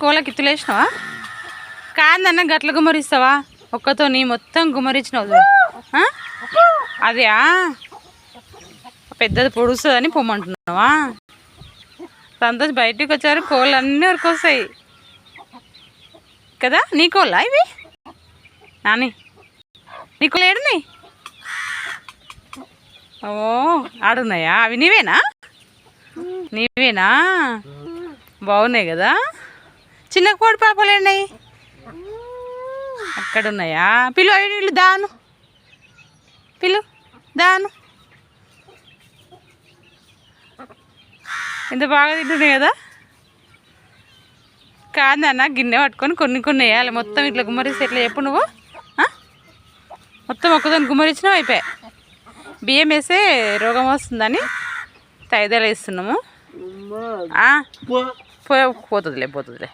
కోళ్ళకి ఇత్తులేసినావా? కాదన్న గట్ల గుమ్మరిస్తావా? ఒక్కతో నీ మొత్తం గుమ్మరించినావు. అదే పెద్దది పొడుస్తుందని పొమ్మంటున్నావా? సంతోష్ బయటికి వచ్చారు, కోళ్ళు అన్నీ వరకొస్తాయి కదా. నీ కోళ్ళ ఇవి? నాని నీ కోళ్ళు ఏడున్నాయి? ఓ ఆడున్నాయా? అవి నీవేనా? నీవేనా? బాగున్నాయి కదా. చిన్న కోడి పాపలు ఉన్నాయి అక్కడ ఉన్నాయా? పిలు ఐదు దాను, పిలు దాను. ఎంత బాగా తింటున్నాయి కదా. కాదన్న గిన్నె పట్టుకొని కొన్ని వేయాలి. మొత్తం ఇట్లా గుమ్మరిస్తే ఎట్లా చెప్పు నువ్వు? మొత్తం ఒక్కదాన్ని గుమ్మరించినావు అయిపోయాయి. బియ్యం వేస్తే రోగం వస్తుందని తైదాలు వేస్తున్నాము. పోతుందిలే.